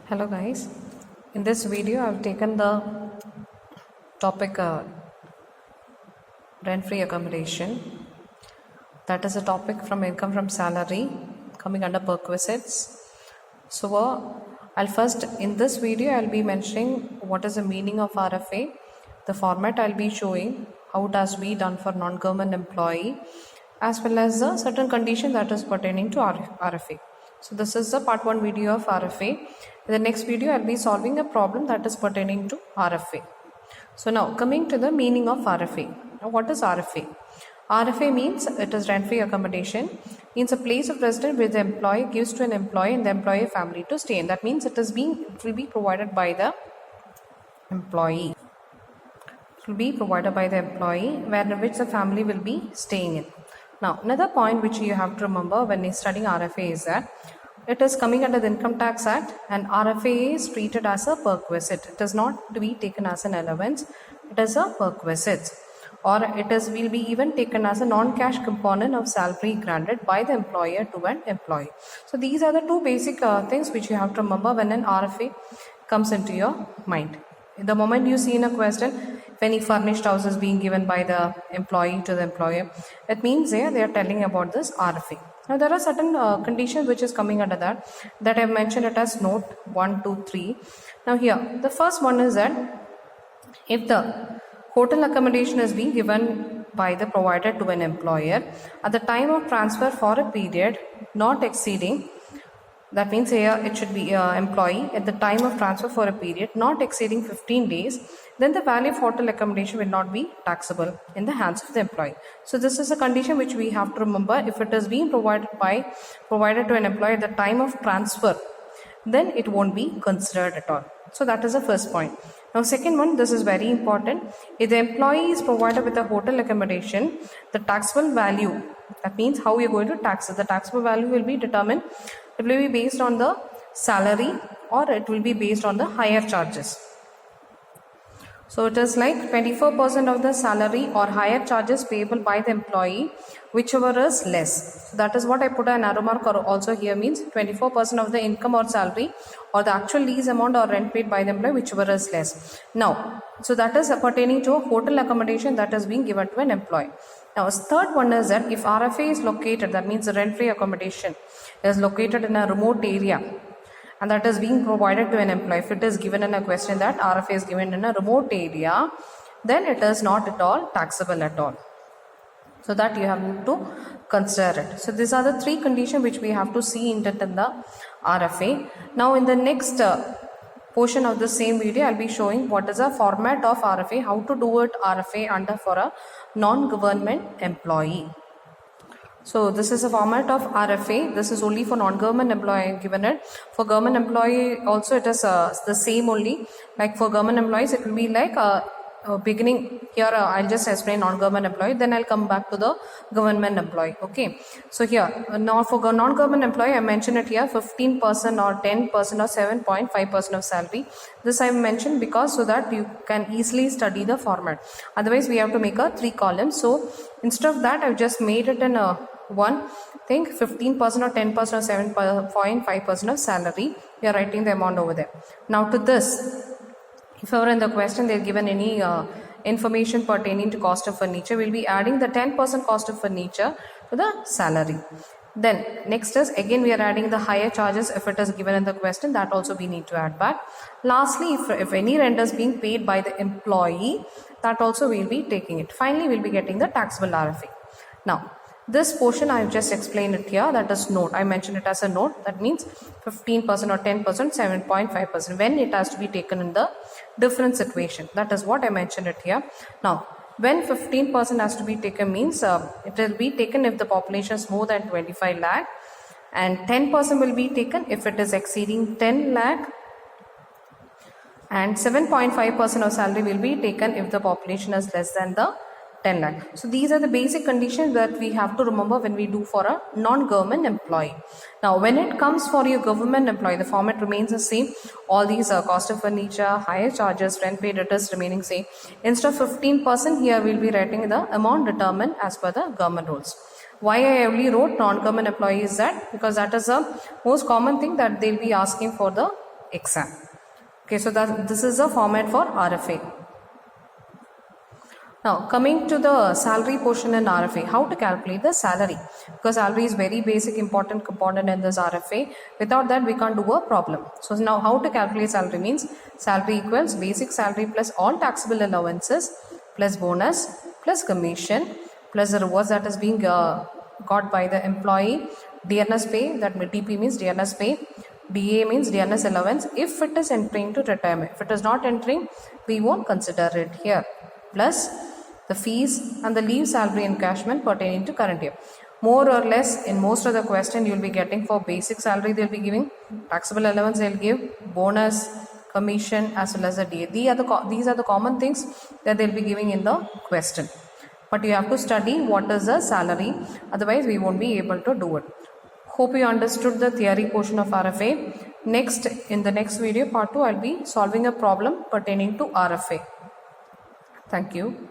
Hello guys, in this video I have taken the topic rent-free accommodation. That is a topic from income from salary coming under perquisites. So I'll first, in this video I'll be mentioning what is the meaning of RFA, the format I'll be showing, how it has been done for non-government employee, as well as a certain condition that is pertaining to RFA. So this is the part 1 video of RFA. In the next video I'll be solving a problem that is pertaining to RFA. So now coming to the meaning of RFA. Now what is RFA? RFA means it is rent-free accommodation, means a place of residence where the employee gives to an employee and the employee family to stay in. That means it will be provided by the employee. It will be provided by the employee which the family will be staying in. Now another point which you have to remember when you're studying RFA is that it is coming under the Income Tax Act and RFA is treated as a perquisite. It is not to be taken as an allowance, it is a perquisite, or will be even taken as a non-cash component of salary granted by the employer to an employee. So these are the two basic things which you have to remember when an RFA comes into your mind. The moment you see in a question, if any furnished house is being given by the employee to the employer, it means they are telling about this RFA. Now there are certain conditions which is coming under that I have mentioned it as note 1, 2, 3. Now here the first one is that if the hotel accommodation is being given by the provider to an employer at the time of transfer for a period not exceeding, that means here it should be employee at the time of transfer for a period not exceeding 15 days, then the value of hotel accommodation will not be taxable in the hands of the employee. So this is a condition which we have to remember. If it is being provided to an employee at the time of transfer, then it won't be considered at all. So that is the first point. Now second one, this is very important. If the employee is provided with a hotel accommodation, the taxable value, that means how you are going to tax it, the taxable value will be determined. It will be based on the salary or it will be based on the higher charges. So it is like 24% of the salary or higher charges payable by the employee, whichever is less. So that is what I put an arrow mark or also here means 24% of the income or salary or the actual lease amount or rent paid by the employee, whichever is less. Now, so that is pertaining to a hotel accommodation that is being given to an employee. Now, third one is that if RFA is located, that means the rent-free accommodation is located in a remote area and that is being provided to an employee. If it is given in a question that RFA is given in a remote area, then it is not at all taxable at all. So that you have to consider it. So these are the three conditions which we have to see in the RFA. Now in the next portion of the same video, I'll be showing what is the format of RFA, how to do it RFA under for a non-government employee. So this is a format of RFA. This is only for non-government employee given it. For government employee also it is the same only. Like for government employees it will be like beginning here I'll just explain non-government employee, then I'll come back to the government employee. Okay, so here now for non-government employee I mentioned it here 15% or 10% or 7.5% of salary. This I mentioned because so that you can easily study the format. Otherwise we have to make a 3 columns. So instead of that I've just made it in a one thing 15% or 10% or 7.5% of salary. We are writing the amount over there. Now to this, if ever in the question they are given any information pertaining to cost of furniture, we will be adding the 10% cost of furniture to the salary. Then next is again we are adding the higher charges if it is given in the question, that also we need to add back. Lastly, if any rent is being paid by the employee, that also we will be taking it. Finally, we will be getting the taxable RFA. Now this portion I have just explained it here, that is note. I mentioned it as a note. That means 15% or 10%, 7.5% when it has to be taken in the different situation. That is what I mentioned it here. Now when 15% has to be taken means it will be taken if the population is more than 25 lakh and 10% will be taken if it is exceeding 10 lakh and 7.5% of salary will be taken if the population is less than the 10 lakh. So these are the basic conditions that we have to remember when we do for a non-government employee. Now when it comes for your government employee, the format remains the same. All these cost of furniture, higher charges, rent paid, it is remaining same. Instead of 15% here we will be writing the amount determined as per the government rules. Why I only wrote non-government employee is that because that is the most common thing that they will be asking for the exam. Okay, so this is the format for RFA. Now coming to the salary portion in RFA, how to calculate the salary, because salary is very basic important component in this RFA. Without that we can't do a problem. So now how to calculate salary means salary equals basic salary plus all taxable allowances plus bonus plus commission plus the rewards that is being got by the employee, DNS pay, that DP means DNS pay, DA means DNS allowance if it is entering to retirement. If it is not entering, we won't consider it here, plus the fees and the leave salary encashment pertaining to current year. More or less in most of the question you will be getting for basic salary they will be giving, taxable allowance they will give, bonus, commission as well as the DA. These are the common things that they will be giving in the question. But you have to study what is the salary, otherwise we won't be able to do it. Hope you understood the theory portion of RFA. Next, in the next video part 2, I will be solving a problem pertaining to RFA. Thank you.